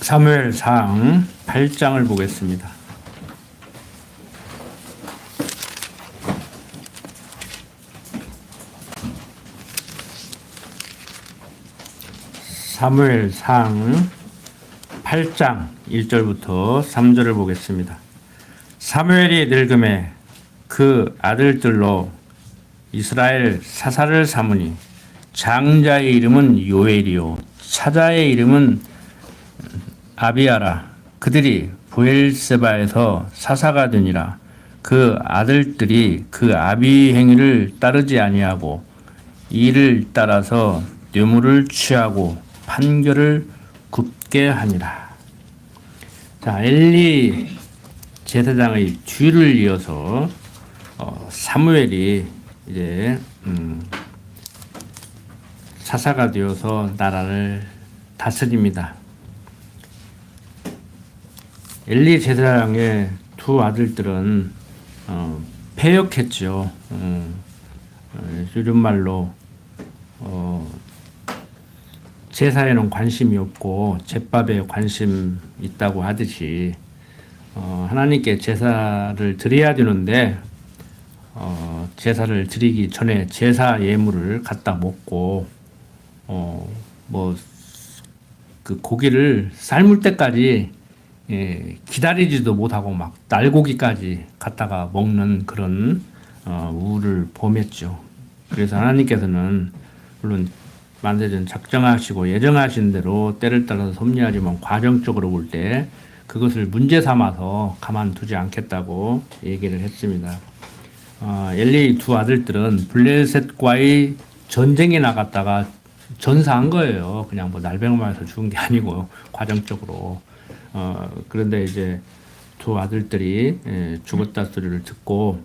사무엘상 8장을 보겠습니다. 사무엘상 8장 1절부터 3절을 보겠습니다. 사무엘이 늙음에 그 아들들로 이스라엘 사사를 삼으니 장자의 이름은 요엘이요 차자의 이름은 아비아라. 그들이 브엘세바에서 사사가 되니라. 그 아들들이 그 아비 행위를 따르지 아니하고 이를 따라서 뇌물을 취하고 판결을 굽게 하니라. 자, 엘리 제사장의 뒤를 이어서 사무엘이 이제 사사가 되어서 나라를 다스립니다. 엘리 제사장의 두 아들들은 패역했죠. 요즘 말로 제사에는 관심이 없고 제밥에 관심 있다고 하듯이 하나님께 제사를 드려야 되는데 제사를 드리기 전에 제사 예물을 갖다 먹고 그 고기를 삶을 때까지 기다리지도 못하고 막 날고기까지 갖다가 먹는 그런 우를 범했죠. 그래서 하나님께서는 물론 만세전 작정하시고 예정하신 대로 때를 따라서 섭리하지만 과정적으로 볼 때 그것을 문제 삼아서 가만두지 않겠다고 얘기를 했습니다. 엘리 두 아들들은 블레셋과의 전쟁에 나갔다가 전사한 거예요. 그냥 뭐 날병마에서 죽은 게 아니고 과정적으로. 그런데 이제 두 아들들이 죽었다 소리를 듣고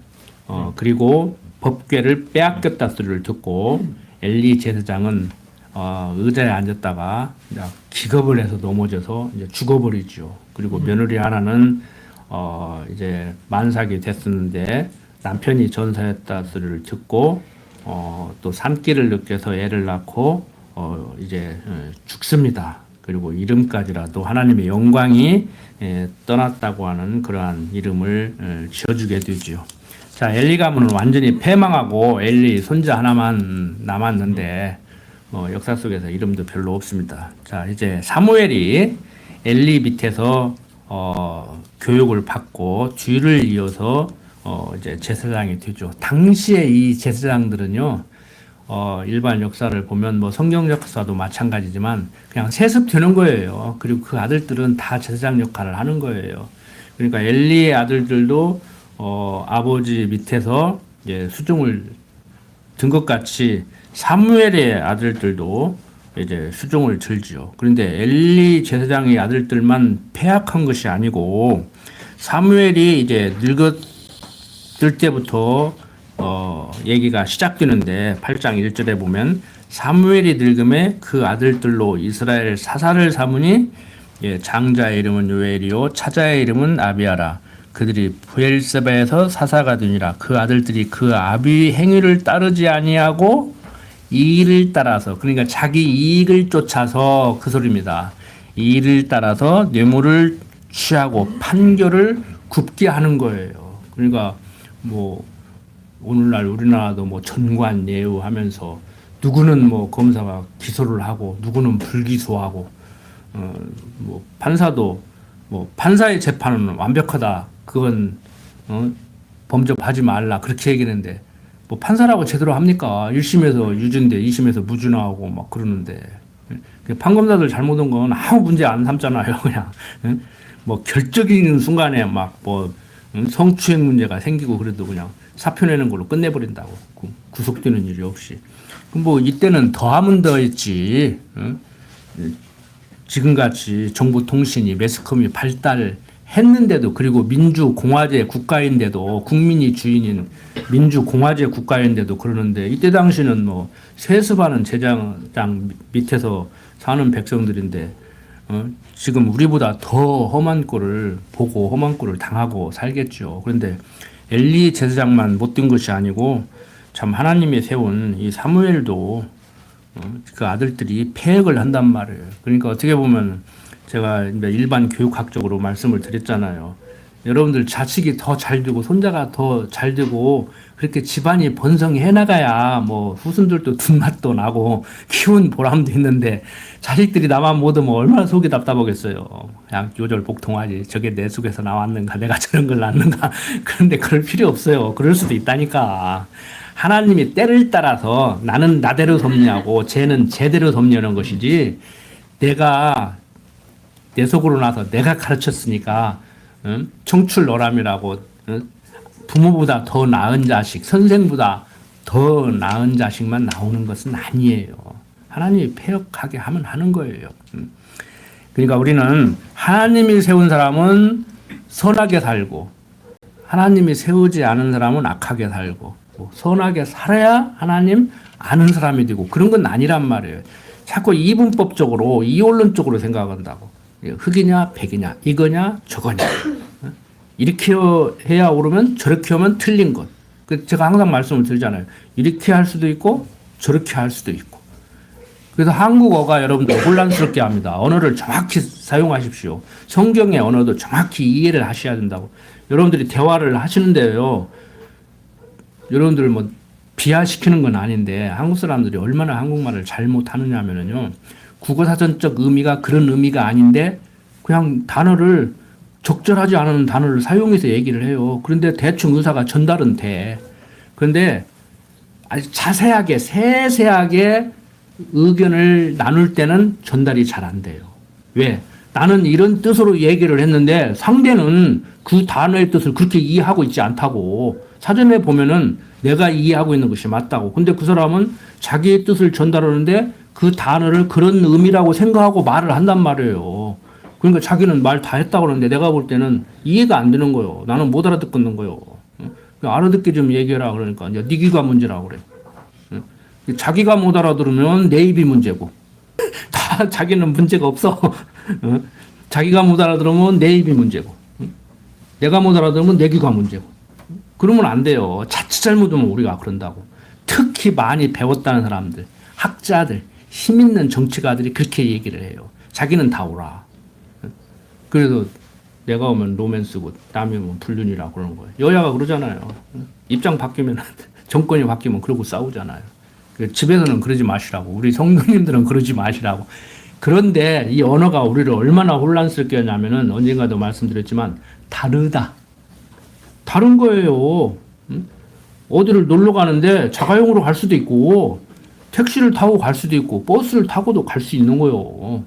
그리고 법궤를 빼앗겼다 소리를 듣고 엘리 제사장은 의자에 앉았다가 기겁을 해서 넘어져서 이제 죽어버리죠. 그리고 며느리 하나는 이제 만삭이 됐었는데 남편이 전사했다 소리를 듣고 또 산기를 느껴서 애를 낳고 이제 죽습니다. 그리고 이름까지라도 하나님의 영광이 떠났다고 하는 그러한 이름을 지어주게 되죠. 자, 엘리 가문은 완전히 패망하고 엘리 손자 하나만 남았는데 역사 속에서 이름도 별로 없습니다. 자, 이제 사무엘이 엘리 밑에서 교육을 받고 뒤를 이어서 이제 제사장이 되죠. 당시에 이 제사장들은요. 일반 역사를 보면 뭐 성경 역사도 마찬가지지만 그냥 세습되는 거예요. 그리고 그 아들들은 다 제사장 역할을 하는 거예요. 그러니까 엘리의 아들들도 아버지 밑에서 이제 수종을 든 것 같이 사무엘의 아들들도 이제 수종을 들지요. 그런데 엘리 제사장의 아들들만 패악한 것이 아니고 사무엘이 이제 늙었을 때부터 얘기가 시작되는데 8장 1절에 보면 사무엘이 늙음에 그 아들들로 이스라엘 사사를 삼으니 장자의 이름은 요엘이요 차자의 이름은 아비아라. 그들이 브엘세바에서 사사가 되니라. 그 아들들이 그 아비 행위를 따르지 아니하고 이를 따라서, 그러니까 자기 이익을 쫓아서 그 소리입니다. 이를 따라서 뇌물을 취하고 판결을 굽게 하는 거예요. 그러니까 뭐 오늘날 우리나라도 뭐 전관 예우하면서 누구는 뭐 검사가 기소를 하고 누구는 불기소하고 뭐 판사도 뭐 판사의 재판은 완벽하다. 그건 범접하지 말라. 그렇게 얘기하는데 뭐 판사라고 제대로 합니까? 1심에서 유죄인데 2심에서 무죄 나오고 막 그러는데 판검사들 잘못한 건 아무 문제 안 삼잖아요. 그냥 뭐 결정적인 순간에 막 뭐 성추행 문제가 생기고 그래도 그냥 사표 내는 걸로 끝내버린다고. 구속되는 일이 없이. 뭐 이때는 더하면 더했지. 지금같이 정보통신이 매스컴이 발달했는데도 그리고 민주공화제 국가인데도 국민이 주인인 민주공화제 국가인데도 그러는데 이때 당시는 뭐 세습하는 제사장 밑에서 사는 백성들인데 지금 우리보다 더 험한 꼴을 보고 험한 꼴을 당하고 살겠죠. 그런데 엘리 제사장만 못된 것이 아니고 참 하나님이 세운 이 사무엘도 그 아들들이 패역을 한단 말이에요. 그러니까 어떻게 보면 제가 일반 교육학적으로 말씀을 드렸잖아요. 여러분들 자식이 더 잘 되고 손자가 더 잘 되고 그렇게 집안이 번성해 나가야 뭐 후손들도 둔맛도 나고 키운 보람도 있는데 자식들이 나만 못 오면 얼마나 속이 답답하겠어요. 그냥 요절복통하지. 저게 내 속에서 나왔는가 내가 저런 걸 낳는가. 그런데 그럴 필요 없어요. 그럴 수도 있다니까. 하나님이 때를 따라서 나는 나대로 섭리하고 쟤는 제대로 섭리하는 것이지 내가 내 속으로 나서 내가 가르쳤으니까 청출어람이라고 부모보다 더 나은 자식, 선생보다 더 나은 자식만 나오는 것은 아니에요. 하나님이 폐역하게 하면 하는 거예요. 그러니까 우리는 하나님이 세운 사람은 선하게 살고 하나님이 세우지 않은 사람은 악하게 살고 선하게 살아야 하나님 아는 사람이 되고 그런 건 아니란 말이에요. 자꾸 이분법적으로 이원론적으로 생각한다고. 흑이냐 백이냐 이거냐 저거냐 이렇게 해야 오르면 저렇게 하면 틀린 것. 제가 항상 말씀을 드리잖아요. 이렇게 할 수도 있고 저렇게 할 수도 있고. 그래서 한국어가 여러분들 혼란스럽게 합니다. 언어를 정확히 사용하십시오. 성경의 언어도 정확히 이해를 하셔야 된다고. 여러분들이 대화를 하시는데요. 여러분들 뭐 비하시키는 건 아닌데 한국 사람들이 얼마나 한국말을 잘못하느냐 하면요. 국어사전적 의미가 그런 의미가 아닌데 그냥 단어를 적절하지 않은 단어를 사용해서 얘기를 해요. 그런데 대충 의사가 전달은 돼. 그런데 아주 자세하게 세세하게 의견을 나눌 때는 전달이 잘 안 돼요. 왜? 나는 이런 뜻으로 얘기를 했는데 상대는 그 단어의 뜻을 그렇게 이해하고 있지 않다고. 사전에 보면은 내가 이해하고 있는 것이 맞다고. 근데 그 사람은 자기의 뜻을 전달하는데 그 단어를 그런 의미라고 생각하고 말을 한단 말이에요. 그러니까 자기는 말 다 했다고 그러는데 내가 볼 때는 이해가 안 되는 거예요. 나는 못 알아듣겠는 거예요. 알아듣게 좀 얘기해라 그러니까 이제 네 귀가 문제라고 그래. 자기가 못 알아들으면 내 입이 문제고 다 자기는 문제가 없어. 자기가 못 알아들으면 내 입이 문제고 내가 못 알아들으면 내 귀가 문제고 그러면 안 돼요. 자칫 잘못하면 우리가 그런다고. 특히 많이 배웠다는 사람들, 학자들, 힘 있는 정치가들이 그렇게 얘기를 해요. 자기는 다 오라. 그래서 내가 오면 로맨스고 남이 오면 불륜이라고 그러는 거예요. 여야가 그러잖아요. 입장 바뀌면 정권이 바뀌면 그러고 싸우잖아요. 집에서는 그러지 마시라고. 우리 성도님들은 그러지 마시라고. 그런데 이 언어가 우리를 얼마나 혼란스럽게 하냐면은 언젠가도 말씀드렸지만 다르다. 다른 거예요. 어디를 놀러 가는데 자가용으로 갈 수도 있고 택시를 타고 갈 수도 있고 버스를 타고도 갈 수 있는 거예요.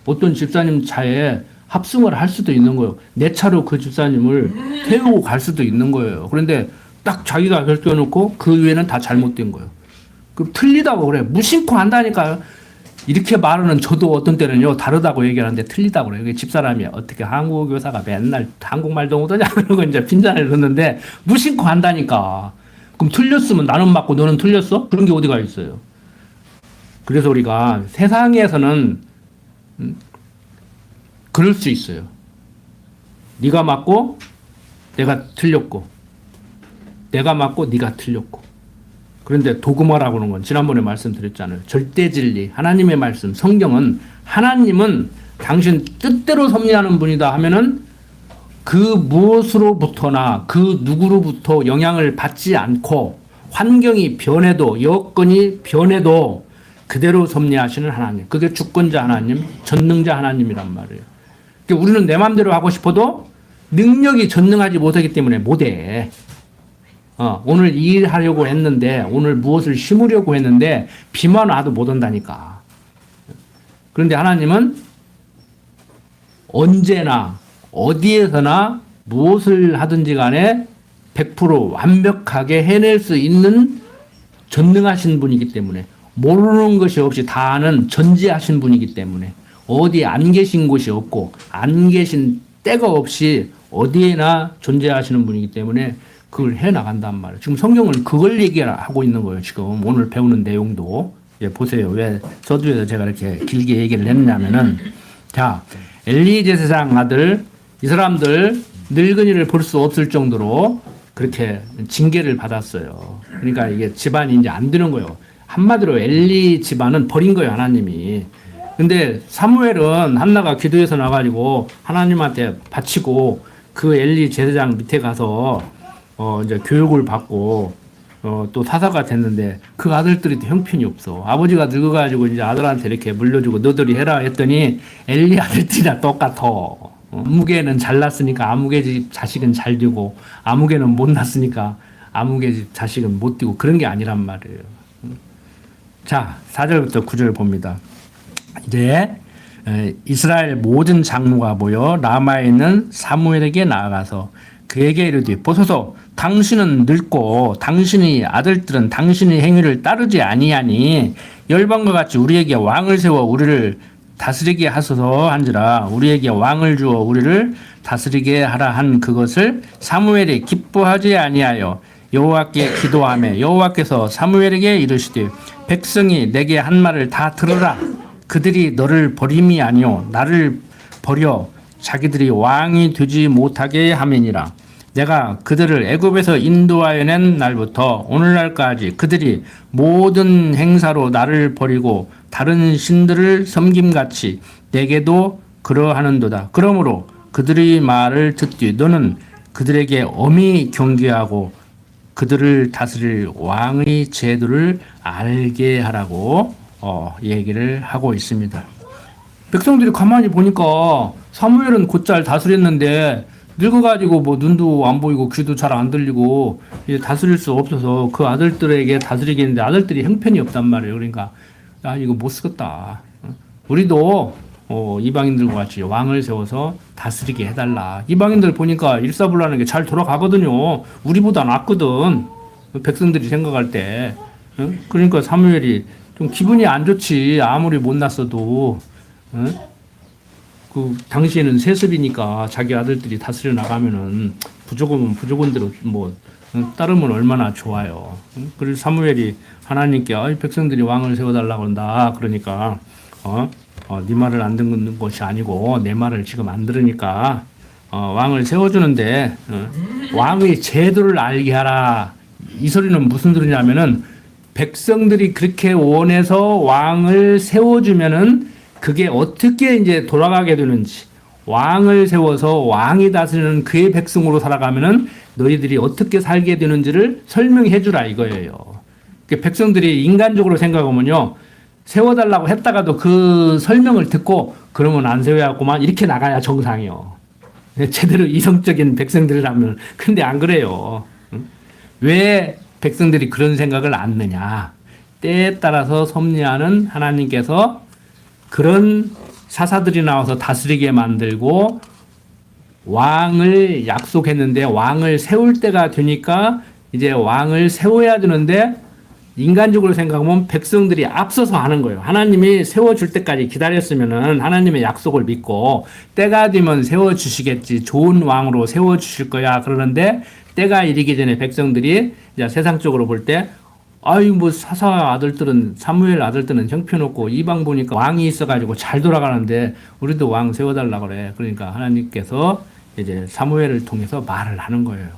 어떤 집사님 차에 합승을 할 수도 있는 거예요. 내 차로 그 집사님을 태우고 갈 수도 있는 거예요. 그런데 딱 자기가 결정해놓고 그 위에는 다 잘못된 거예요. 그럼 틀리다고 그래. 무심코 한다니까요. 이렇게 말하는 저도 어떤 때는요 다르다고 얘기하는데 틀리다고 그래요. 집사람이 어떻게 한국어 교사가 맨날 한국말도 못하냐 그러고 이제 빈잔을 넣는데 무심코 한다니까. 그럼 틀렸으면 나는 맞고 너는 틀렸어? 그런 게 어디가 있어요. 그래서 우리가 세상에서는 그럴 수 있어요. 네가 맞고 내가 틀렸고 내가 맞고 네가 틀렸고. 그런데 도그마라고 하는 건 지난번에 말씀드렸잖아요. 절대 진리, 하나님의 말씀, 성경은 하나님은 당신 뜻대로 섭리하는 분이다 하면은 그 무엇으로부터나 그 누구로부터 영향을 받지 않고 환경이 변해도 여건이 변해도 그대로 섭리하시는 하나님. 그게 주권자 하나님, 전능자 하나님이란 말이에요. 그러니까 우리는 내 마음대로 하고 싶어도 능력이 전능하지 못하기 때문에 못해. 오늘 일하려고 했는데 오늘 무엇을 심으려고 했는데 비만 와도 못 온다니까. 그런데 하나님은 언제나 어디에서나 무엇을 하든지 간에 100% 완벽하게 해낼 수 있는 전능하신 분이기 때문에 모르는 것이 없이 다 아는 전지하신 분이기 때문에 어디에 안 계신 곳이 없고 안 계신 때가 없이 어디에나 존재하시는 분이기 때문에 그걸 해나간단 말이에요. 지금 성경은 그걸 얘기하고 있는 거예요. 지금 오늘 배우는 내용도. 보세요. 왜 서두에서 제가 이렇게 길게 얘기를 했냐면은 자, 엘리 제사장 아들 이 사람들 늙은이를 볼 수 없을 정도로 그렇게 징계를 받았어요. 그러니까 이게 집안이 이제 안 되는 거예요. 한마디로 엘리 집안은 버린 거예요. 하나님이. 근데 사무엘은 한나가 기도해서 나가지고 하나님한테 바치고 그 엘리 제사장 밑에 가서 이제 교육을 받고 또 사사가 됐는데 그 아들들이 형편이 없어. 아버지가 늙어가지고 이제 아들한테 이렇게 물려주고 너들이 해라 했더니 엘리 아들들이 다 똑같아. 아무개는 잘났으니까 아무개 집 자식은 잘 되고 아무개는 못 났으니까 아무개 집 자식은 못 되고 그런 게 아니란 말이에요. 자, 4절부터 9절 봅니다. 이제 이스라엘 모든 장로가 모여 라마에 있는 사무엘에게 나아가서 그에게 이르되 보소서 당신은 늙고 당신의 아들들은 당신의 행위를 따르지 아니하니 열방과 같이 우리에게 왕을 세워 우리를 다스리게 하소서 한지라 우리에게 왕을 주어 우리를 다스리게 하라 한 그것을 사무엘이 기뻐하지 아니하여 여호와께 기도하며 여호와께서 사무엘에게 이르시되 백성이 내게 한 말을 다 들으라 그들이 너를 버림이 아니요 나를 버려 자기들이 왕이 되지 못하게 하매니라 내가 그들을 애굽에서 인도하여 낸 날부터 오늘날까지 그들이 모든 행사로 나를 버리고 다른 신들을 섬김같이 내게도 그러하는도다. 그러므로 그들의 말을 듣되 너는 그들에게 엄히 경계하고 그들을 다스릴 왕의 제도를 알게 하라고 얘기를 하고 있습니다. 백성들이 가만히 보니까 사무엘은 곧잘 다스렸는데 늙어가지고 뭐 눈도 안 보이고 귀도 잘 안 들리고 이제 다스릴 수 없어서 그 아들들에게 다스리겠는데 아들들이 형편이 없단 말이에요. 그러니까 아 이거 못 쓰겠다. 우리도 이방인들과 같이 왕을 세워서 다스리게 해달라. 이방인들 보니까 일사불란하게 잘 돌아가거든요. 우리보다 낫거든. 백성들이 생각할 때. 그러니까 사무엘이 좀 기분이 안 좋지. 아무리 못났어도. 그 당시에는 세습이니까 자기 아들들이 다스려 나가면은 부족하면 부족한대로 뭐 따르면 얼마나 좋아요. 그래서 사무엘이 하나님께 백성들이 왕을 세워달라고 한다. 그러니까 네 말을 안 듣는 것이 아니고 내 말을 지금 안 들으니까 왕을 세워주는데 왕의 제도를 알게 하라. 이 소리는 무슨 소리냐면은 백성들이 그렇게 원해서 왕을 세워주면은 그게 어떻게 이제 돌아가게 되는지 왕을 세워서 왕이 다스리는 그의 백성으로 살아가면은 너희들이 어떻게 살게 되는지를 설명해 주라 이거예요. 백성들이 인간적으로 생각하면요. 세워달라고 했다가도 그 설명을 듣고 그러면 안 세워야겠구만 이렇게 나가야 정상이요. 제대로 이성적인 백성들이라면. 근데 안 그래요. 왜 백성들이 그런 생각을 않느냐. 때에 따라서 섭리하는 하나님께서 그런 사사들이 나와서 다스리게 만들고 왕을 약속했는데 왕을 세울 때가 되니까 이제 왕을 세워야 되는데 인간적으로 생각하면 백성들이 앞서서 하는 거예요. 하나님이 세워줄 때까지 기다렸으면은 하나님의 약속을 믿고 때가 되면 세워주시겠지. 좋은 왕으로 세워주실 거야. 그러는데 때가 이르기 전에 백성들이 이제 세상적으로 볼 때 아유 뭐 사사 아들들은 사무엘 아들들은 형편없고 이방 보니까 왕이 있어가지고 잘 돌아가는데 우리도 왕 세워달라 그래. 그러니까 하나님께서 이제 사무엘을 통해서 말을 하는 거예요.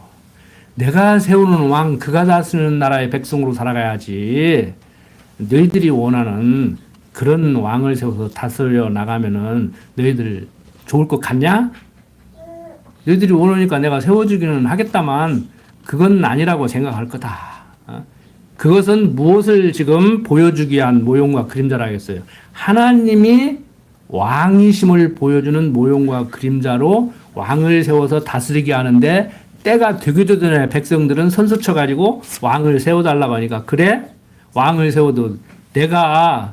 내가 세우는 왕 그가 다스리는 나라의 백성으로 살아가야지. 너희들이 원하는 그런 왕을 세워서 다스려 나가면은 너희들 좋을 것 같냐? 너희들이 원하니까 내가 세워주기는 하겠다만 그건 아니라고 생각할 거다. 그것은 무엇을 지금 보여주기 위한 모형과 그림자라겠어요. 하나님이 왕이심을 보여주는 모형과 그림자로 왕을 세워서 다스리게 하는데 때가 되기도 전에 백성들은 선수쳐 가지고 왕을 세워달라고 하니까 그래? 왕을 세워도 내가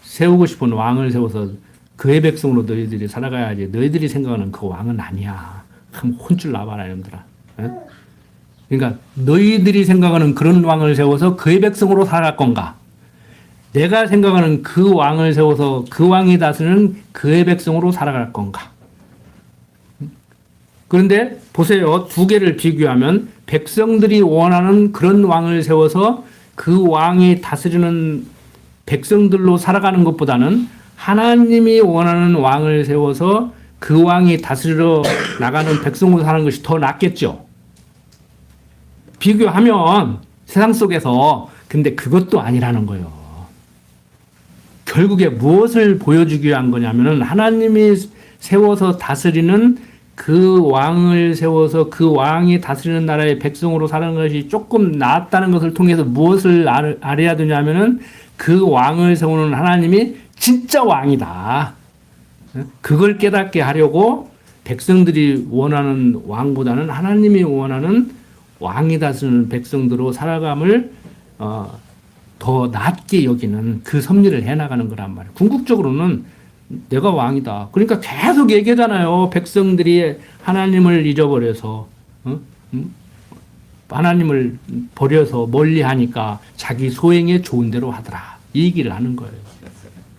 세우고 싶은 왕을 세워서 그의 백성으로 너희들이 살아가야지. 너희들이 생각하는 그 왕은 아니야. 한번 혼쭐 나봐라 이놈들아. 그러니까 너희들이 생각하는 그런 왕을 세워서 그의 백성으로 살아갈 건가? 내가 생각하는 그 왕을 세워서 그 왕이 다스리는 그의 백성으로 살아갈 건가? 그런데 보세요. 두 개를 비교하면 백성들이 원하는 그런 왕을 세워서 그 왕이 다스리는 백성들로 살아가는 것보다는 하나님이 원하는 왕을 세워서 그 왕이 다스리러 나가는 백성으로 사는 것이 더 낫겠죠. 비교하면 세상 속에서 근데 그것도 아니라는 거예요. 결국에 무엇을 보여주기 위한 거냐면은 하나님이 세워서 다스리는 그 왕을 세워서 그 왕이 다스리는 나라의 백성으로 사는 것이 조금 낫다는 것을 통해서 무엇을 알아야 되냐면은 그 왕을 세우는 하나님이 진짜 왕이다. 그걸 깨닫게 하려고 백성들이 원하는 왕보다는 하나님이 원하는 왕이 다스리는 백성들로 살아감을 더 낮게 여기는 그 섭리를 해나가는 거란 말이에요. 궁극적으로는 내가 왕이다. 그러니까 계속 얘기하잖아요. 백성들이 하나님을 잊어버려서 하나님을 버려서 멀리하니까 자기 소행에 좋은 대로 하더라. 이 얘기를 하는 거예요.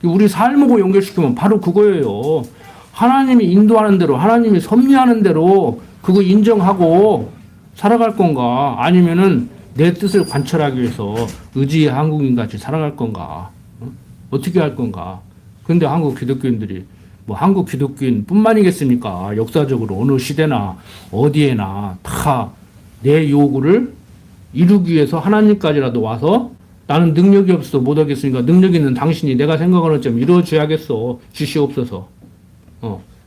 우리 삶하고 연결시키면 바로 그거예요. 하나님이 인도하는 대로 하나님이 섭리하는 대로 그거 인정하고 살아갈 건가 아니면은 내 뜻을 관철하기 위해서 의지의 한국인같이 살아갈 건가 어떻게 할 건가. 근데 한국 기독교인들이 뭐 한국 기독교인 뿐만이겠습니까? 역사적으로 어느 시대나 어디에나 다 내 요구를 이루기 위해서 하나님까지라도 와서 나는 능력이 없어 못하겠으니까 능력 있는 당신이 내가 생각하는 점 이루어줘야겠어 주시옵소서.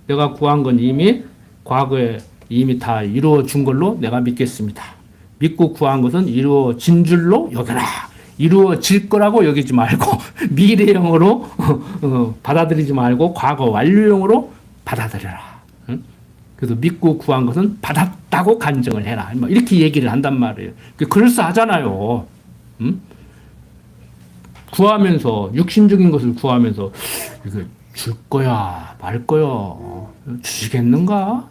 내가 구한 건 이미 과거에 이미 다 이루어 준 걸로 내가 믿겠습니다. 믿고 구한 것은 이루어진 줄로 여겨라. 이루어질 거라고 여기지 말고 미래형으로 받아들이지 말고 과거 완료형으로 받아들여라. 그래서 믿고 구한 것은 받았다고 간증을 해라. 이렇게 얘기를 한단 말이에요. 그럴싸하잖아요. 구하면서 육신적인 것을 구하면서 이거 줄 거야 말 거야 주시겠는가?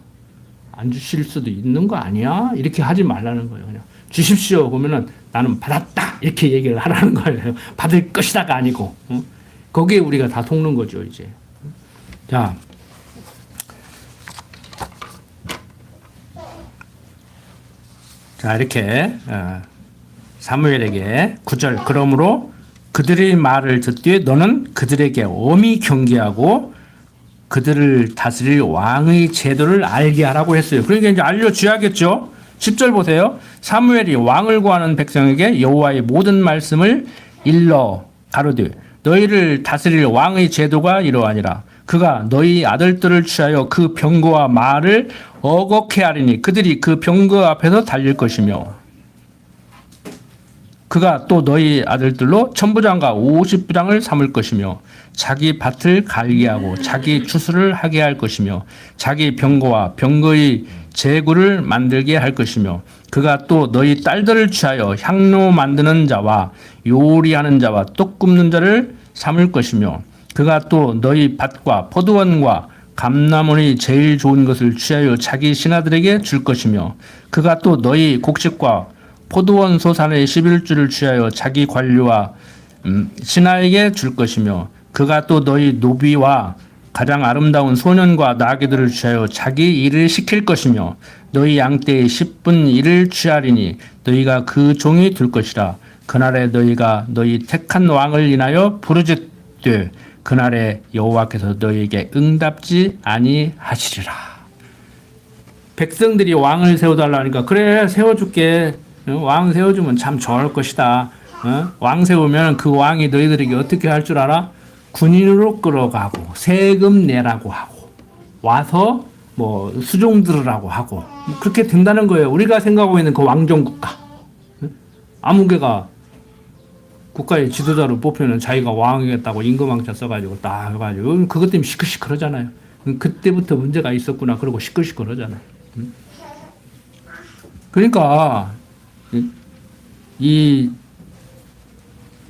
안 주실 수도 있는 거 아니야? 이렇게 하지 말라는 거예요. 그냥 주십시오. 그러면은 나는 받았다 이렇게 얘기를 하라는 거예요. 받을 것이다가 아니고 거기에 우리가 다 속는 거죠 이제. 자 이렇게 사무엘에게 9절 그러므로 그들의 말을 듣되 너는 그들에게 엄히 경계하고 그들을 다스릴 왕의 제도를 알게 하라고 했어요. 그러니까 이제 알려줘야겠죠. 10절 보세요. 사무엘이 왕을 구하는 백성에게 여호와의 모든 말씀을 일러 가로되 너희를 다스릴 왕의 제도가 이러하니라. 그가 너희 아들들을 취하여 그 병거와 말을 어겁게 하리니 그들이 그 병거 앞에서 달릴 것이며 그가 또 너희 아들들로 천부장과 50부장을 삼을 것이며 자기 밭을 갈게 하고 자기 추수를 하게 할 것이며 자기 병거와 병거의 제구를 만들게 할 것이며 그가 또 너희 딸들을 취하여 향로 만드는 자와 요리하는 자와 떡 굽는 자를 삼을 것이며 그가 또 너희 밭과 포도원과 감람원이 제일 좋은 것을 취하여 자기 신하들에게 줄 것이며 그가 또 너희 곡식과 포도원 소산의 11주를 취하여 자기 관료와 신하에게 줄 것이며 그가 또 너희 노비와 가장 아름다운 소년과 나귀들을 취하여 자기 일을 시킬 것이며 너희 양떼의 10분 일을 취하리니 너희가 그 종이 될 것이라. 그날에 너희가 너희 택한 왕을 인하여 부르짖되 그날에 여호와께서 너희에게 응답지 아니하시리라. 백성들이 왕을 세워달라니까 그래 세워줄게. 왕 세워주면 참 좋을 것이다. 왕 세우면 그 왕이 너희들에게 어떻게 할 줄 알아? 군인으로 끌어가고 세금 내라고 하고 와서 뭐 수종 들으라고 하고 그렇게 된다는 거예요. 우리가 생각하고 있는 그 왕정 국가. 아무개가 국가의 지도자로 뽑히면 자기가 왕이겠다고 임금왕자 써가지고 딱 해가지고 그것 때문에 시끌시끌하잖아요. 그때부터 문제가 있었구나 그러고 시끌시끌하잖아요. 그러니까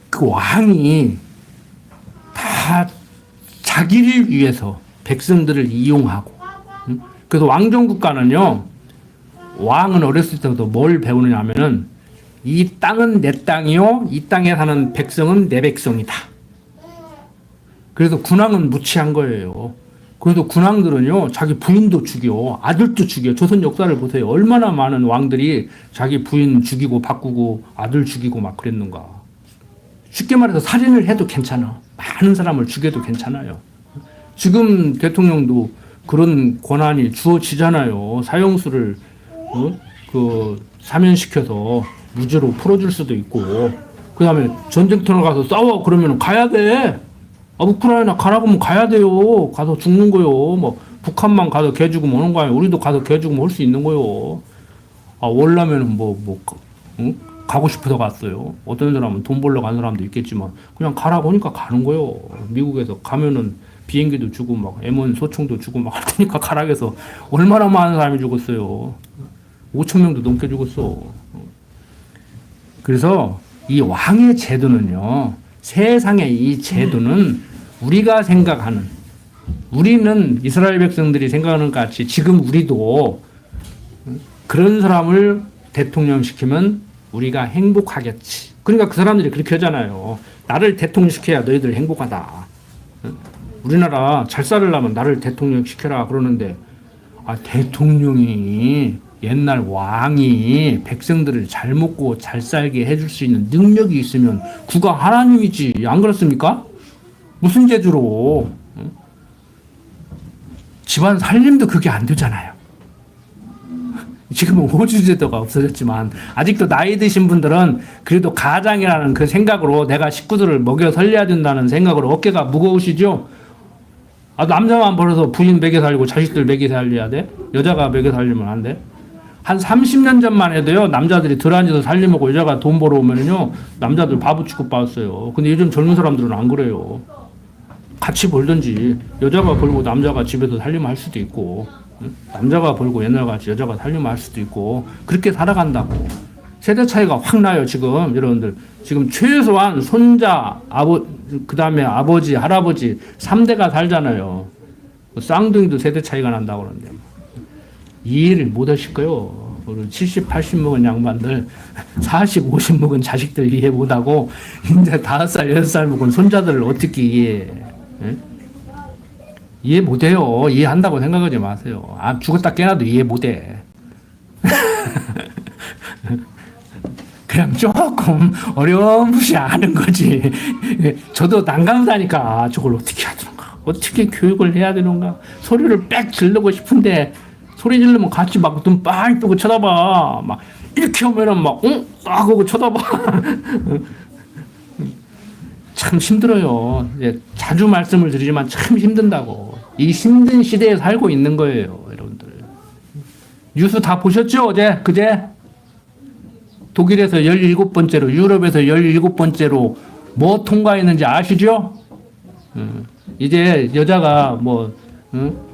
그 왕이 다 자기를 위해서 백성들을 이용하고 그래서 왕정국가는요 왕은 어렸을 때부터 뭘 배우느냐 하면은 이 땅은 내 땅이요 이 땅에 사는 백성은 내 백성이다. 그래서 군왕은 무치한 거예요. 그래서 군왕들은요 자기 부인도 죽여 아들도 죽여. 조선 역사를 보세요. 얼마나 많은 왕들이 자기 부인 죽이고 바꾸고 아들 죽이고 막 그랬는가. 쉽게 말해서 살인을 해도 괜찮아. 많은 사람을 죽여도 괜찮아요. 지금 대통령도 그런 권한이 주어지잖아요. 사형수를 사면시켜서 무죄로 풀어줄 수도 있고 그 다음에 전쟁터로 가서 싸워 그러면 가야 돼. 우크라이나 가라고 하면 가야 돼요. 가서 죽는 거요. 뭐 북한만 가서 개 죽으면 오는 거 아니에요. 우리도 가서 개 죽으면 올 수 있는 거요. 원라면은 응? 가고 싶어서 갔어요. 어떤 사람은 돈 벌러 간 사람도 있겠지만 그냥 가라고 하니까 가는 거요. 미국에서 가면은 비행기도 주고 막 M1 소총도 주고 막 할 테니까 가라고 해서 얼마나 많은 사람이 죽었어요. 5천 명도 넘게 죽었어. 그래서 이 왕의 제도는요. 세상의 이 제도는 우리가 생각하는, 우리는 이스라엘 백성들이 생각하는 것 같이 지금 우리도 그런 사람을 대통령 시키면 우리가 행복하겠지. 그러니까 그 사람들이 그렇게 하잖아요. 나를 대통령 시켜야 너희들 행복하다. 우리나라 잘 살려면 나를 대통령 시켜라 그러는데, 대통령이 옛날 왕이 백성들을 잘 먹고 잘 살게 해줄 수 있는 능력이 있으면 그가 하나님이지. 안 그렇습니까? 무슨 재주로? 집안 살림도 그게 안 되잖아요. 지금은 호주제도가 없어졌지만 아직도 나이 드신 분들은 그래도 가장이라는 그 생각으로 내가 식구들을 먹여 살려야 된다는 생각으로 어깨가 무거우시죠? 남자만 벌어서 부인 먹여 살리고 자식들 먹여 살려야 돼? 여자가 먹여 살리면 안 돼? 한 30년 전만 해도요, 남자들이 들어앉아서 살림하고 여자가 돈 벌어오면요, 남자들 바보 취급받았어요. 근데 요즘 젊은 사람들은 안 그래요. 같이 벌든지, 여자가 벌고 남자가 집에서 살림할 수도 있고, 남자가 벌고 옛날같이 여자가 살림할 수도 있고, 그렇게 살아간다고. 세대 차이가 확 나요, 지금, 여러분들. 지금 최소한 손자, 그 다음에 아버지, 할아버지, 3대가 살잖아요. 쌍둥이도 세대 차이가 난다고 그러는데. 이해를 못 하실 거요. 70, 80 먹은 양반들, 40, 50 먹은 자식들 이해 못 하고, 이제 5살, 6살 먹은 손자들을 어떻게 이해해? 예? 이해 못 해요. 이해한다고 생각하지 마세요. 죽었다 깨나도 이해 못 해. 그냥 조금 어려움없이 아는 거지. 저도 난감하니까 저걸 어떻게 하든가, 어떻게 교육을 해야 되는가, 소리를 빽 지르고 싶은데, 소리 지르면 같이 막 눈 빵 뜨고 쳐다봐. 막 이렇게 하면은 막 딱 하고 쳐다봐. 참 힘들어요. 자주 말씀을 드리지만 참 힘든다고. 이 힘든 시대에 살고 있는 거예요, 여러분들. 뉴스 다 보셨죠? 어제, 그제? 독일에서 17번째로, 유럽에서 17번째로 뭐 통과했는지 아시죠? 이제 여자가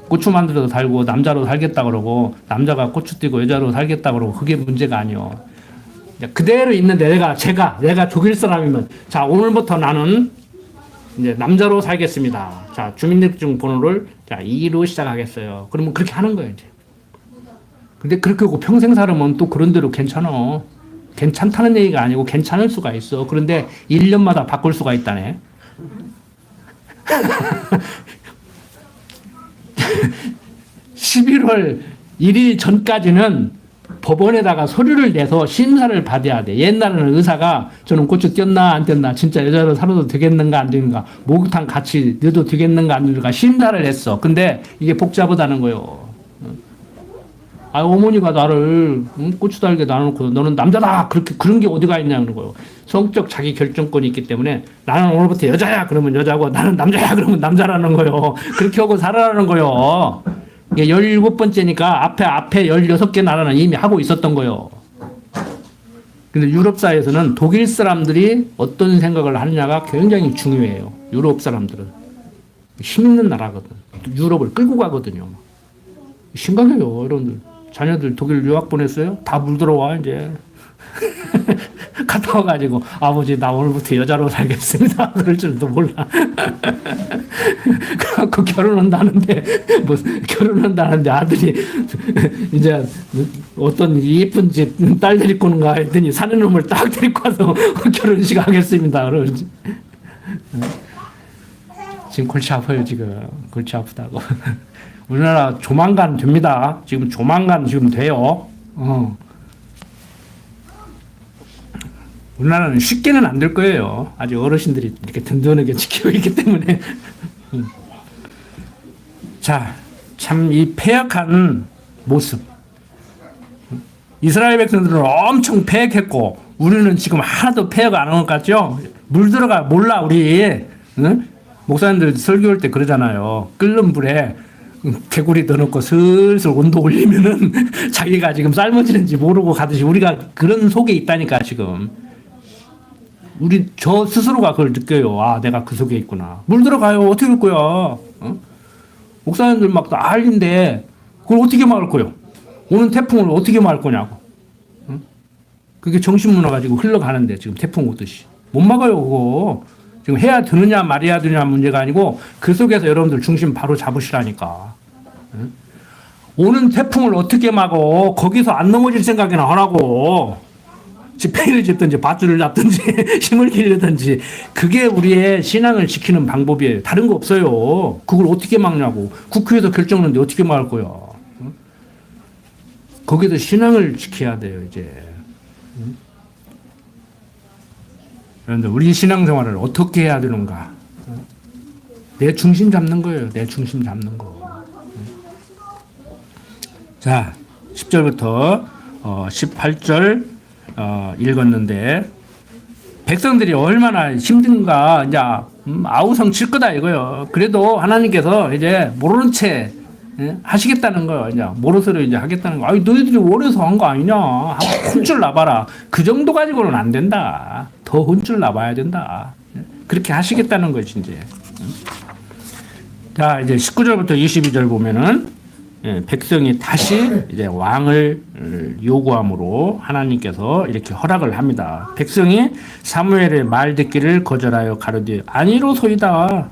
고추 만들어서 살고 남자로 살겠다 그러고, 남자가 고추 띄고 여자로 살겠다 그러고, 그게 문제가 아니요. 그대로 있는데 내가 독일 사람이면, 자, 오늘부터 나는 이제 남자로 살겠습니다. 자, 주민등록증 번호를 2로 시작하겠어요. 그러면 그렇게 하는 거예요, 이제. 근데 그렇게 하고 평생 살으면 또 그런 대로 괜찮아. 괜찮다는 얘기가 아니고 괜찮을 수가 있어. 그런데 1년마다 바꿀 수가 있다네. 11월 1일 전까지는 법원에다가 서류를 내서 심사를 받아야 돼. 옛날에는 의사가 저는 고추 띄었나 안 띄었나, 진짜 여자로 살아도 되겠는가 안 되는가, 목욕탕 같이 넣어도 되겠는가 안 되는가 심사를 했어. 근데 이게 복잡하다는 거예요. 어머니가 나를 고추 달게 놔놓고 너는 남자다, 그런 게 어디가 있냐는 거예요. 성적 자기 결정권이 있기 때문에 나는 오늘부터 여자야 그러면 여자고, 나는 남자야 그러면 남자라는 거예요. 그렇게 하고 살아라는 거예요. 이게 17번째니까 앞에 16개 나라는 이미 하고 있었던 거예요. 근데 유럽 사회에서는 독일 사람들이 어떤 생각을 하느냐가 굉장히 중요해요. 유럽 사람들은 힘 있는 나라거든. 유럽을 끌고 가거든요. 심각해요, 여러분들. 자녀들 독일 유학 보냈어요? 다 물들어와, 이제. 갔다 와가지고, 아버지, 나 오늘부터 여자로 살겠습니다. 그럴 줄도 몰라. 그래갖고 결혼한다는데, 결혼한다는데 아들이, 이제, 어떤 예쁜 집 딸 데리고 오는가 했더니, 사는 놈을 딱 데리고 와서 결혼식 하겠습니다. 그러지. 지금 골치 아파요, 지금. 골치 아프다고. 우리나라 조만간 됩니다. 지금 조만간 지금 돼요. 우리나라는 쉽게는 안 될 거예요. 아직 어르신들이 이렇게 든든하게 지키고 있기 때문에. 자, 참 이 패역한 모습. 이스라엘 백성들은 엄청 패역했고, 우리는 지금 하나도 패역 안 한 것 같죠? 물 들어가 몰라, 우리. 응? 목사님들 설교할 때 그러잖아요. 끓는 물에 개구리 넣어놓고 슬슬 온도 올리면은 자기가 지금 삶아지는지 모르고 가듯이 우리가 그런 속에 있다니까 지금. 저 스스로가 그걸 느껴요. 아, 내가 그 속에 있구나. 물 들어가요. 어떻게 할 거야? 어? 목사님들 막 난리인데 그걸 어떻게 막을 거요? 오는 태풍을 어떻게 막을 거냐고. 어? 그게 정신문화 가지고 흘러가는데 지금 태풍 오듯이. 못 막아요, 그거. 지금 해야 되느냐 말해야 되느냐 문제가 아니고 그 속에서 여러분들 중심 바로 잡으시라니까. 응? 오는 태풍을 어떻게 막어? 거기서 안 넘어질 생각이나 하라고. 지팡이를 짚든지 밧줄을 잡든지 힘을 기르든지 그게 우리의 신앙을 지키는 방법이에요. 다른 거 없어요. 그걸 어떻게 막냐고. 국회에서 결정하는데 어떻게 막을 거야. 응? 거기서 신앙을 지켜야 돼요 이제. 응? 그런데 우리 신앙생활을 어떻게 해야 되는가? 내 중심 잡는 거예요. 내 중심 잡는 거. 자, 10절부터 18절 읽었는데 백성들이 얼마나 힘든가 이제 아우성 칠 거다 이거요. 그래도 하나님께서 이제 모르는 채 하시겠다는 거예요. 이제 모르서로 이제 하겠다는 거. 아니 너희들이 원해서 한 거 아니냐? 혼줄 나봐라. 그 정도 가지고는 안 된다. 더 혼줄 나봐야 된다. 그렇게 하시겠다는 거지 이제. 자 이제 19절부터 22절 보면은 백성이 다시 이제 왕을 요구함으로 하나님께서 이렇게 허락을 합니다. 백성이 사무엘의 말 듣기를 거절하여 가로되 아니로소이다.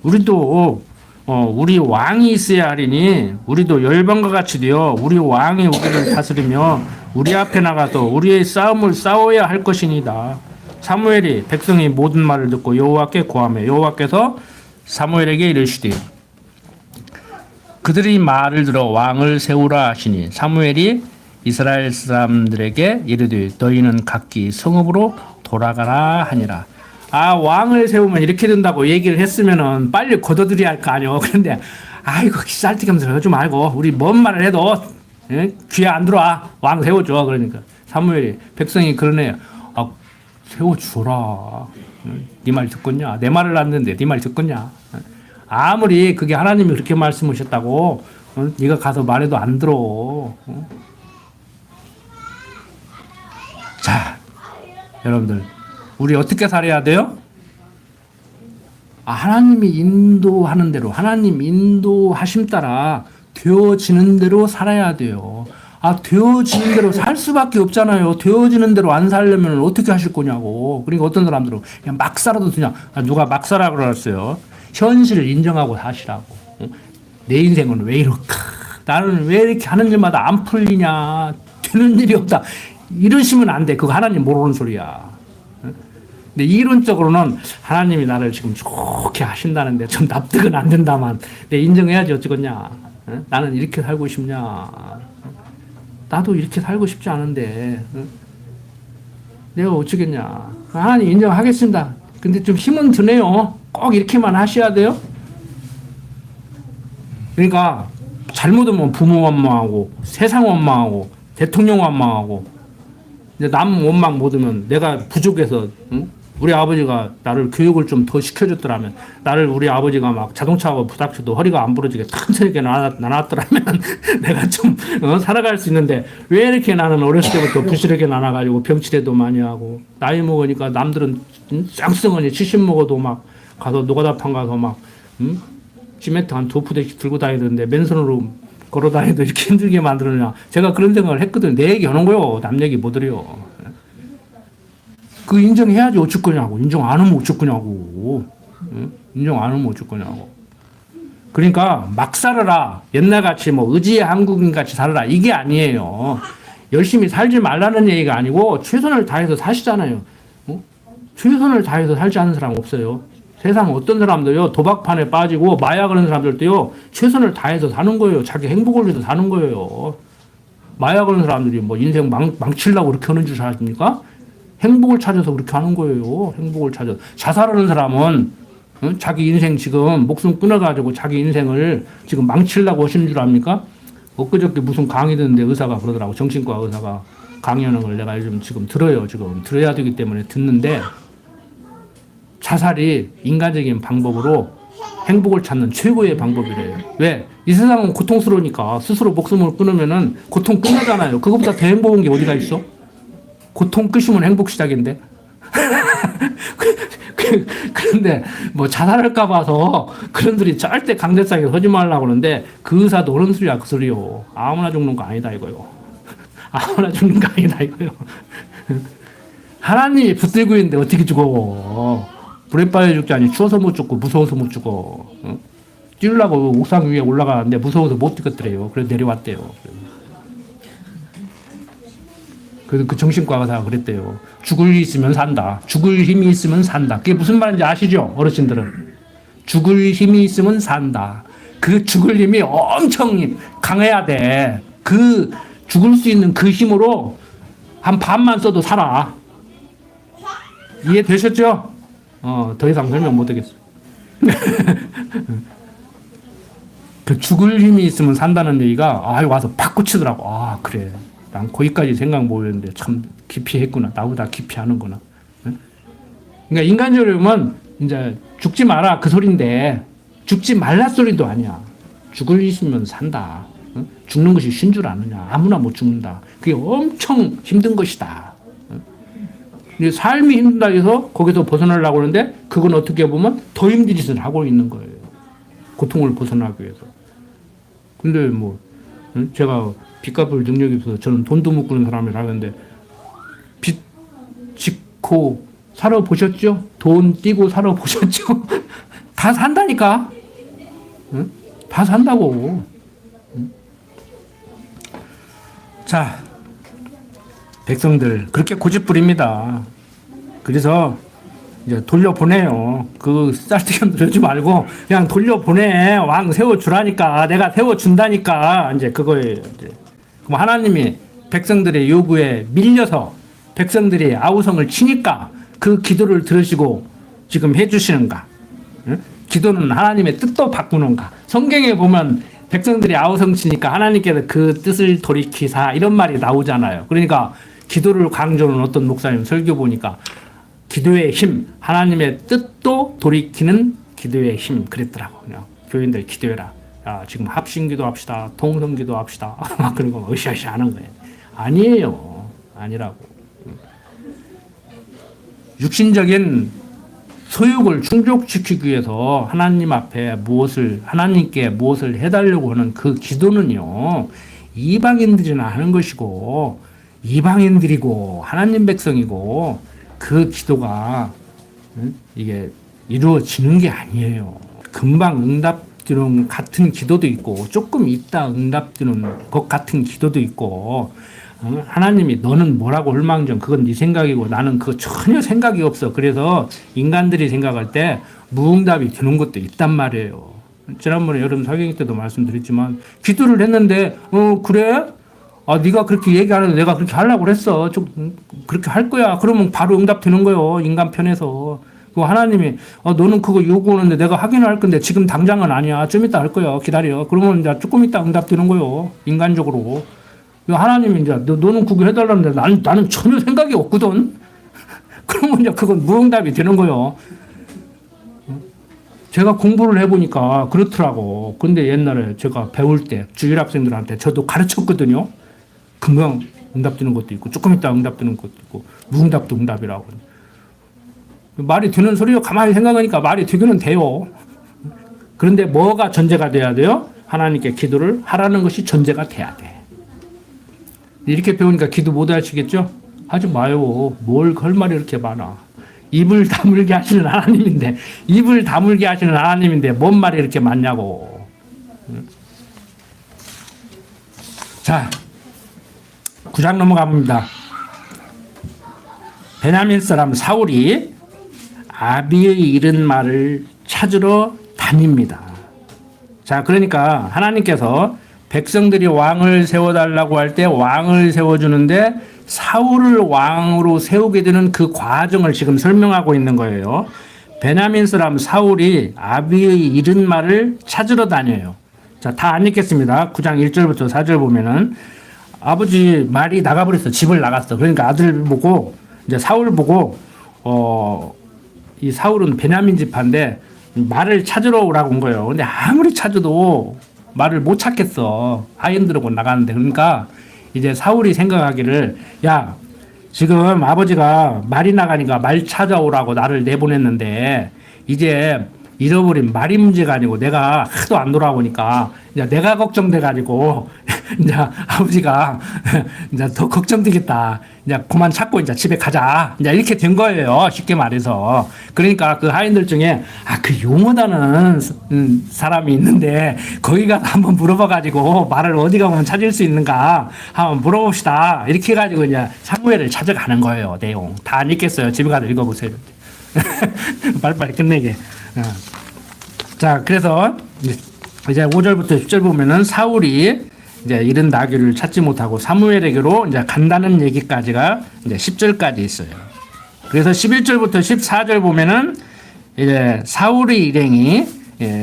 우리도 우리 왕이 있어야 하리니 우리도 열방과 같이 되어 우리 왕이 우리를 다스리며 우리 앞에 나가서 우리의 싸움을 싸워야 할 것이니다. 사무엘이 백성이 모든 말을 듣고 여호와께 고하며 여호와께서 사무엘에게 이르시되 그들이 말을 들어 왕을 세우라 하시니 사무엘이 이스라엘 사람들에게 이르되 너희는 각기 성읍으로 돌아가라 하니라. 아 왕을 세우면 이렇게 된다고 얘기를 했으면은 빨리 거둬들여야 할 거 아니오. 그런데 아이고 쌀뜨기면서 그러지 말고 우리 뭔 말을 해도 귀에 안 들어와. 왕 세워줘. 그러니까 사무엘이 백성이 그러네요. 아, 세워주라. 네 말 듣겠냐? 내 말을 안듣는데 네 말 듣겠냐? 아무리 그게 하나님이 그렇게 말씀하셨다고 네가 가서 말해도 안 들어. 자 여러분들 우리 어떻게 살아야 돼요? 하나님이 인도하는 대로 하나님 인도하심 따라 되어지는 대로 살아야 돼요. 되어지는 대로 살 수밖에 없잖아요. 되어지는 대로 안 살려면 어떻게 하실 거냐고. 그러니까 어떤 사람들은 그냥 막 살아도 그냥 누가 막 살아 그랬어요. 현실을 인정하고 사시라고. 내 인생은 왜 이럴까? 나는 왜 이렇게 하는 일마다 안 풀리냐? 되는 일이 없다. 이러시면 안 돼. 그거 하나님 모르는 소리야. 근데 이론적으로는 하나님이 나를 지금 좋게 하신다는데 좀 납득은 안 된다만 내 인정해야지 어쩌겠냐. 나는 이렇게 살고 싶냐. 나도 이렇게 살고 싶지 않은데 내가 어쩌겠냐. 하나님 인정하겠습니다. 근데 좀 힘은 드네요. 꼭 이렇게만 하셔야 돼요. 그러니까 잘못하면 부모 원망하고 세상 원망하고 대통령 원망하고 이제 남 원망 못하면 내가 부족해서 우리 아버지가 나를 교육을 좀 더 시켜줬더라면 나를 우리 아버지가 막 자동차하고 부닥쳐도 허리가 안 부러지게 튼튼하게 나눴더라면 내가 좀 살아갈 수 있는데 왜 이렇게 나는 어렸을 때부터 부실하게 나눠가지고 병치레도 많이 하고 나이 먹으니까 남들은 쌍쌍하니 70 먹어도 막 가서 노가다판 가서 막 시멘트 한 2푸대씩 들고 다니는데 맨손으로 걸어 다니도 이렇게 힘들게 만들었냐. 제가 그런 생각을 했거든요. 내 얘기 하는 거요. 남 얘기 못 들어요. 그 인정해야지 어쩔 거냐고. 인정 안 하면 어쩔 거냐고. 인정 안 하면 어쩔 거냐고. 그러니까 막 살아라. 옛날같이 뭐 의지의 한국인 같이 살아라. 이게 아니에요. 열심히 살지 말라는 얘기가 아니고 최선을 다해서 사시잖아요. 최선을 다해서 살지 않는 사람 없어요. 세상 어떤 사람도요. 도박판에 빠지고 마약 하는 사람들도요. 최선을 다해서 사는 거예요. 자기 행복을 위해서 사는 거예요. 마약 하는 사람들이 뭐 인생 망치려고 그렇게 하는 줄 아십니까? 행복을 찾아서 그렇게 하는 거예요. 행복을 찾아서. 자살하는 사람은 자기 인생 지금 목숨 끊어가지고 자기 인생을 지금 망치려고 하시는 줄 압니까? 엊그저께 무슨 강의 듣는데 의사가 그러더라고. 정신과 의사가 강의하는 걸 내가 요즘 지금 들어요. 지금 들어야 되기 때문에 듣는데 자살이 인간적인 방법으로 행복을 찾는 최고의 방법이래요. 왜? 이 세상은 고통스러우니까 스스로 목숨을 끊으면은 고통 끝나잖아요. 그것보다 더 행복한 게 어디가 있어? 고통 끝이면 행복 시작인데. 그런데 뭐 자살할까 봐서 그런들이 절대 강대상에 서지 말라고 그러는데 그 의사도 옳은 소리야 그 소리요. 아무나 죽는 거 아니다 이거요. 아무나 죽는 거 아니다 이거요. 하나님이 붙들고 있는데 어떻게 죽어? 불에 빠져 죽지 않니? 추워서 못 죽고 무서워서 못 죽어. 어? 뛰려고 옥상 위에 올라가는데 무서워서 못 뛰겠더래요. 그래서 내려왔대요. 그래서 그 정신과가 다 그랬대요. 죽을 힘이 있으면 산다. 죽을 힘이 있으면 산다. 그게 무슨 말인지 아시죠? 어르신들은. 죽을 힘이 있으면 산다. 그 죽을 힘이 엄청 강해야 돼. 그 죽을 수 있는 그 힘으로 한 반만 써도 살아. 이해되셨죠? 더 이상 설명 못하겠어. 그 죽을 힘이 있으면 산다는 얘기가 와서 팍 꽂히더라고. 그래. 난 거기까지 생각 못했는데 참 깊이 했구나. 나보다 깊이 하는구나. 그러니까 인간적으로 보면 이제 죽지 마라 그 소린데 죽지 말라 소리도 아니야. 죽을 힘이면 산다. 죽는 것이 쉰 줄 아느냐. 아무나 못 죽는다. 그게 엄청 힘든 것이다. 근데 삶이 힘들다 해서 거기서 벗어나려고 하는데 그건 어떻게 보면 더 힘든 짓을 하고 있는 거예요. 고통을 벗어나기 위해서. 근데 뭐 제가 빚 갚을 능력이 없어서 저는 돈도 못 꾸는 사람이라 하는데 빚 짓고 살아보셨죠? 돈 띄고 살아보셨죠? 다 산다니까. 응? 다 산다고. 응? 자, 백성들 그렇게 고집부립니다. 그래서 이제 돌려보내요. 그 쌀뜨기 들지 말고 그냥 돌려보내. 왕 세워주라니까. 내가 세워준다니까. 이제 그거예요. 이제. 그럼 하나님이 백성들의 요구에 밀려서 백성들이 아우성을 치니까 그 기도를 들으시고 지금 해주시는가? 응? 기도는 하나님의 뜻도 바꾸는가? 성경에 보면 백성들이 아우성 치니까 하나님께서 그 뜻을 돌이키사 이런 말이 나오잖아요. 그러니까 기도를 강조하는 어떤 목사님 설교 보니까 기도의 힘, 하나님의 뜻도 돌이키는 기도의 힘 그랬더라고. 그냥 교인들 기도해라. 야, 지금 합심기도 합시다. 통성기도 합시다. 그런 거 으쌰으쌰 하는 거예요. 아니에요. 아니라고. 육신적인 소욕을 충족시키기 위해서 하나님 앞에 하나님께 무엇을 해달라고 하는 그 기도는요, 이방인들이나 하는 것이고, 이방인들이고, 하나님 백성이고, 그 기도가, 이게 이루어지는 게 아니에요. 금방 응답되는 같은 기도도 있고, 조금 있다 응답되는 것 같은 기도도 있고, 하나님이 너는 뭐라고 할망정 그건 네 생각이고 나는 그거 전혀 생각이 없어. 그래서 인간들이 생각할 때 무응답이 되는 것도 있단 말이에요. 지난번에 여러분 사경이 때도 말씀드렸지만 기도를 했는데 그래? 네가 그렇게 얘기하는데 내가 그렇게 하려고 그랬어. 좀 그렇게 할 거야. 그러면 바로 응답되는 거예요. 인간 편에서. 그 하나님이 너는 그거 요구하는데 내가 하기는 할 건데 지금 당장은 아니야. 좀 이따 할 거야. 기다려. 그러면 이제 조금 이따 응답되는 거예요. 인간적으로. 하나님이 이제 너는 그거 해달라는데 나는 전혀 생각이 없거든. 그러면 이제 그건 무응답이 되는 거예요. 제가 공부를 해보니까 그렇더라고. 근데 옛날에 제가 배울 때 주일 학생들한테 저도 가르쳤거든요. 금방 응답되는 것도 있고 조금 있다 응답되는 것도 있고 무응답도 응답이라고. 말이 되는 소리요. 가만히 생각하니까 말이 되기는 돼요. 그런데 뭐가 전제가 돼야 돼요? 하나님께 기도를 하라는 것이 전제가 돼야 돼. 이렇게 배우니까 기도 못 하시겠죠? 하지 마요. 뭘 할 말이 이렇게 많아. 입을 다물게 하시는 하나님인데, 입을 다물게 하시는 하나님인데, 뭔 말이 이렇게 많냐고. 자, 9장 넘어갑니다. 베냐민 사람 사울이 아비의 잃은 말을 찾으러 다닙니다. 자, 그러니까 하나님께서 백성들이 왕을 세워달라고 할 때 왕을 세워주는데 사울을 왕으로 세우게 되는 그 과정을 지금 설명하고 있는 거예요. 베냐민 사람 사울이 아비의 잃은 말을 찾으러 다녀요. 자, 다 안 읽겠습니다. 9장 1절부터 4절 보면은 아버지 말이 나가버렸어. 집을 나갔어. 그러니까 아들 보고 이제 사울 보고 이 사울은 베냐민 지파인데 말을 찾으러 오라고 온 거예요. 근데 아무리 찾아도 말을 못 찾겠어. 하인들하고 나가는데. 그러니까 이제 사울이 생각하기를, 야, 지금 아버지가 말이 나가니까 말 찾아오라고 나를 내보냈는데 이제 잃어버린 말이 문제가 아니고 내가 하도 안 돌아오니까 이제 내가 걱정돼가지고 이제 아버지가 이제 더 걱정되겠다. 이제 그만 찾고 이제 집에 가자. 이제 이렇게 된 거예요. 쉽게 말해서. 그러니까 그 하인들 중에 그 용어다는 사람이 있는데 거기 가서 한번 물어봐가지고 말을 어디 가면 찾을 수 있는가 한번 물어봅시다. 이렇게 해가지고 이제 사무엘을 찾아가는 거예요. 내용 다 안 읽겠어요. 집에 가서 읽어보세요. 빨리빨리 끝내게. 자, 그래서 이제 5절부터 10절 보면은 사울이 이제 잃은 나귀를 찾지 못하고 사무엘에게로 이제 간다는 얘기까지가 이제 10절까지 있어요. 그래서 11절부터 14절 보면은 이제 사울의 일행이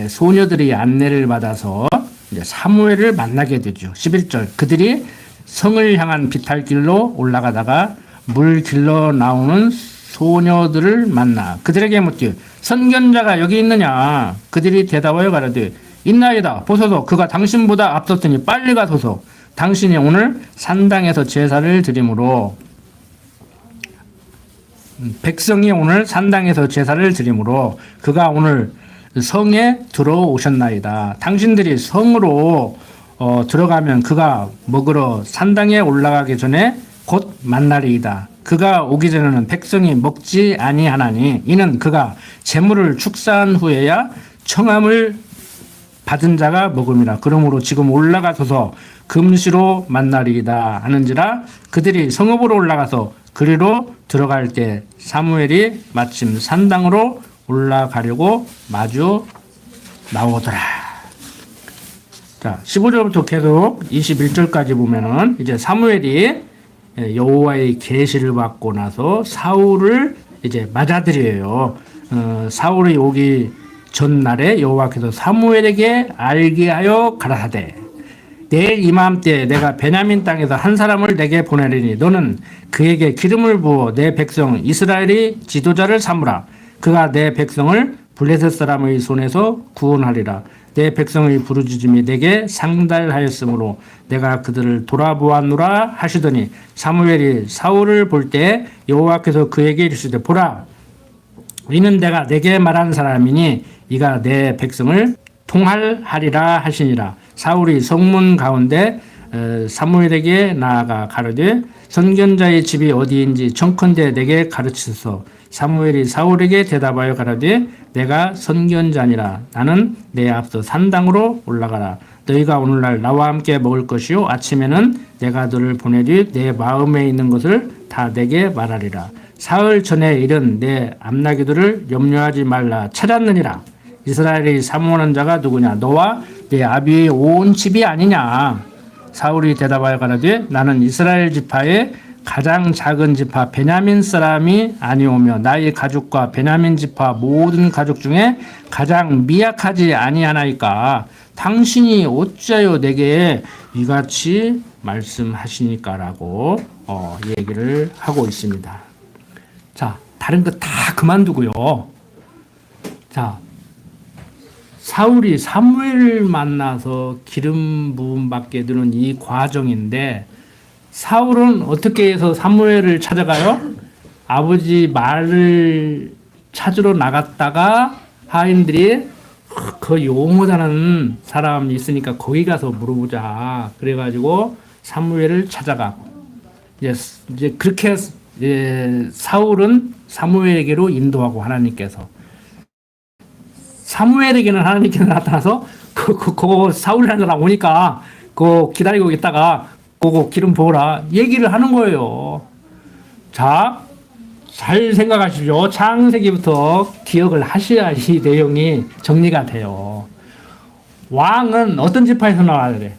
소녀들이 안내를 받아서 이제 사무엘을 만나게 되죠. 11절 그들이 성을 향한 비탈길로 올라가다가 물 길러 나오는 소녀들을 만나 그들에게 묻되 선견자가 여기 있느냐. 그들이 대답하여 가라되 있나이다. 보소서 그가 당신보다 앞섰으니 빨리 가소서. 당신이 오늘 산당에서 제사를 드림으로 백성이 오늘 산당에서 제사를 드림으로 그가 오늘 성에 들어오셨나이다. 당신들이 성으로 들어가면 그가 먹으러 산당에 올라가기 전에 곧 만나리이다. 그가 오기 전에는 백성이 먹지 아니하나니 이는 그가 재물을 축사한 후에야 청함을 받은 자가 먹음이라. 그러므로 지금 올라가소서 금시로 만나리이다 하는지라. 그들이 성읍으로 올라가서 그리로 들어갈 때 사무엘이 마침 산당으로 올라가려고 마주 나오더라. 자, 15절부터 계속 21절까지 보면은 이제 사무엘이 여호와의 계시를 받고 나서 사울을 이제 맞아들여요. 사울이 오기 전날에 여호와께서 사무엘에게 알게 하여 가라사대 내일 이맘때 내가 베냐민 땅에서 한 사람을 내게 보내리니 너는 그에게 기름을 부어 내 백성 이스라엘의 지도자를 삼으라. 그가 내 백성을 블레셋 사람의 손에서 구원하리라. 내 백성의 부르짖음이 내게 상달하였으므로 내가 그들을 돌아보았노라 하시더니 사무엘이 사울을 볼 때 여호와께서 그에게 이르시되 보라 이는 내가 내게 말한 사람이니 이가 내 백성을 통할하리라 하시니라. 사울이 성문 가운데 사무엘에게 나아가 가로되 선견자의 집이 어디인지 청컨대 내게 가르치소서. 사무엘이 사울에게 대답하여 가로되 내가 선견자니라. 나는 내 앞서 산당으로 올라가라. 너희가 오늘날 나와 함께 먹을 것이요 아침에는 내가 너를 보내리 내 마음에 있는 것을 다 내게 말하리라. 사흘 전에 일은 내 암나기들을 염려하지 말라 찾았느니라. 이스라엘의 사모하는 자가 누구냐? 너와 내 아비의 온 집이 아니냐? 사울이 대답하여 가라되 나는 이스라엘 지파의 가장 작은 지파 베냐민 사람이 아니오며 나의 가족과 베냐민 지파 모든 가족 중에 가장 미약하지 아니하나이까. 당신이 어찌하여 내게 이같이 말씀하시니까라고 얘기를 하고 있습니다. 자, 다른 거 다 그만두고요. 자, 사울이 사무엘을 만나서 기름 부음 받게 되는 이 과정인데 사울은 어떻게 해서 사무엘을 찾아가요? 아버지 말을 찾으러 나갔다가 하인들이 그 용어다는 사람이 있으니까 거기 가서 물어보자. 그래가지고 사무엘을 찾아가. 이제 그렇게 사울은 사무엘에게로 인도하고 하나님께서 사무엘에게는 하나님께서 나타나서 그거 사울이라는 사람 오니까 그거 기다리고 있다가 그거 기름 부어라 얘기를 하는 거예요. 자, 잘 생각하십시오. 창세기부터 기억을 하셔야 이 내용이 정리가 돼요. 왕은 어떤 지파에서 나와야 돼?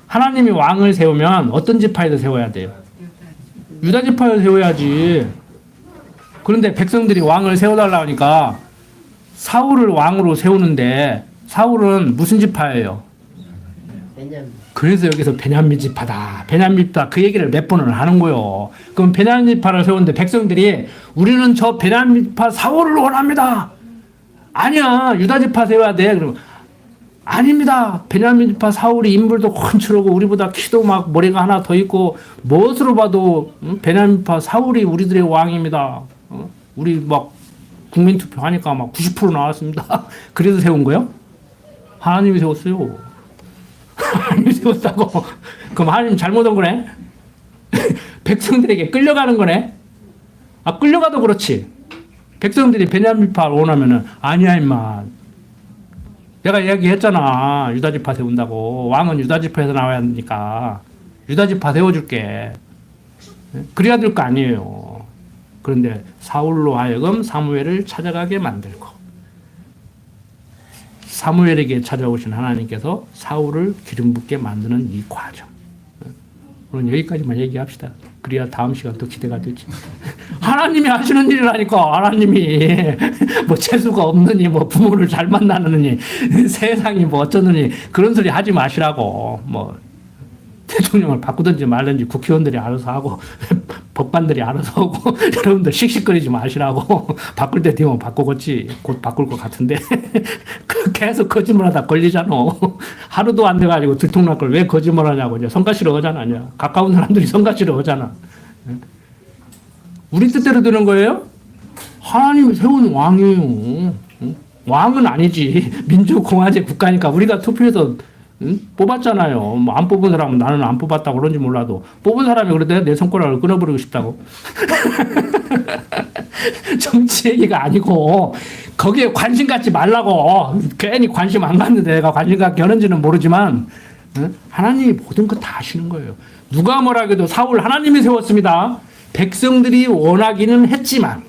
하나님이 왕을 세우면 어떤 지파에서 세워야 돼요? 유다 지파에서 세워야지. 그런데 백성들이 왕을 세워달라고 하니까 사울을 왕으로 세우는데 사울은 무슨 지파예요? 베냐민. 그래서 여기서 베냐민 지파다. 베냐민 지파 그 얘기를 몇 번을 하는 거요. 그럼 베냐민 지파를 세우는데 백성들이 우리는 저 베냐민 지파 사울을 원합니다. 아니야. 유다 지파 세워야 돼. 그러면 아닙니다. 베냐민 지파 사울이 인물도 훤칠하고 우리보다 키도 막 머리가 하나 더 있고 무엇으로 봐도 베냐민 지파 사울이 우리들의 왕입니다. 우리 막 국민투표 하니까 막 90% 나왔습니다. 그래서 세운 거예요? 하나님이 세웠어요. 하나님이 세웠다고. 그럼 하나님 잘못한 거네? 백성들에게 끌려가는 거네? 아, 끌려가도 그렇지. 백성들이 베냐민 지파를 원하면은 아니야 임마. 내가 이야기했잖아. 유다 지파 세운다고. 왕은 유다 지파에서 나와야 하니까 유다 지파 세워줄게. 그래야 될 거 아니에요. 그런데 사울로 하여금 사무엘을 찾아가게 만들고 사무엘에게 찾아오신 하나님께서 사울을 기름 붓게 만드는 이 과정. 오늘 여기까지만 얘기합시다. 그래야 다음 시간 또 기대가 되지. 하나님이 하시는 일이라니까. 하나님이 뭐 재수가 없느니 뭐 부모를 잘 만나느니 세상이 뭐 어쩌느니 그런 소리 하지 마시라고. 뭐 대통령을 바꾸든지 말든지 국회의원들이 알아서 하고 법관들이 알아서 하고 여러분들 씩씩거리지 마시라고. 바꿀 때 되면 바꾸겠지. 곧 바꿀 것 같은데 계속 거짓말하다 걸리잖아. 하루도 안 돼가지고 들통날 걸 왜 거짓말하냐고. 이제 성가시러 하잖아. 이제 가까운 사람들이 성가시러 하잖아. 우리 뜻대로 되는 거예요? 하나님이 세운 왕이에요. 왕은 아니지. 민주공화제 국가니까 우리가 투표해서 뽑았잖아요. 뭐 안 뽑은 사람은 나는 안 뽑았다고 그런지 몰라도 뽑은 사람이 그래도 내 손가락을 끊어버리고 싶다고. 정치 얘기가 아니고 거기에 관심 갖지 말라고. 괜히 관심 안 갖는데 내가 관심 갖게 하는지는 모르지만 하나님이 모든 거 다 아시는 거예요. 누가 뭐라 해도 사울 하나님이 세웠습니다. 백성들이 원하기는 했지만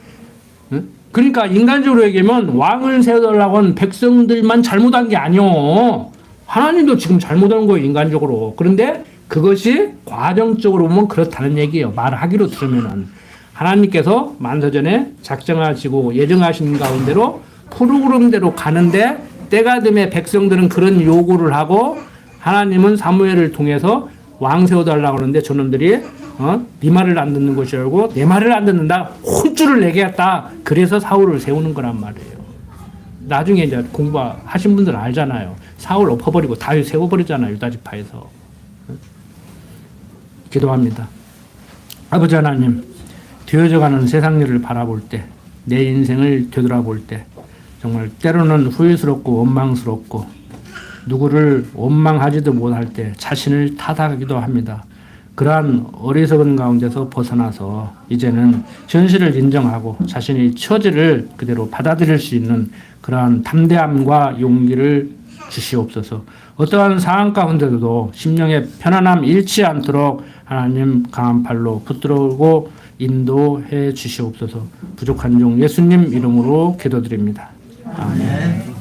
그러니까 인간적으로 얘기하면 왕을 세워달라고 한 백성들만 잘못한 게 아니오. 하나님도 지금 잘못한 거예요, 인간적으로. 그런데 그것이 과정적으로 보면 그렇다는 얘기예요. 말하기로 들으면은. 하나님께서 만서전에 작정하시고 예정하신 가운데로 프로그램대로 가는데 때가 되면 백성들은 그런 요구를 하고 하나님은 사무엘을 통해서 왕 세워달라고 하는데 저놈들이 네 말을 안 듣는 것이 알고 내 말을 안 듣는다. 혼쭐을 내게 했다. 그래서 사울을 세우는 거란 말이에요. 나중에 이제 공부하신 분들은 알잖아요. 사울 엎어버리고 다윗 세워버리잖아요. 유다 지파에서. 기도합니다. 아버지 하나님, 되어져가는 세상 일을 바라볼 때, 내 인생을 되돌아볼 때 정말 때로는 후회스럽고 원망스럽고 누구를 원망하지도 못할 때 자신을 탓하기도 합니다. 그러한 어리석은 가운데서 벗어나서 이제는 현실을 인정하고 자신의 처지를 그대로 받아들일 수 있는 그러한 담대함과 용기를 주시옵소서. 어떠한 상황 가운데도 심령의 편안함 잃지 않도록 하나님 강한 팔로 붙들고 인도해 주시옵소서. 부족한 종 예수님 이름으로 기도드립니다. 아멘.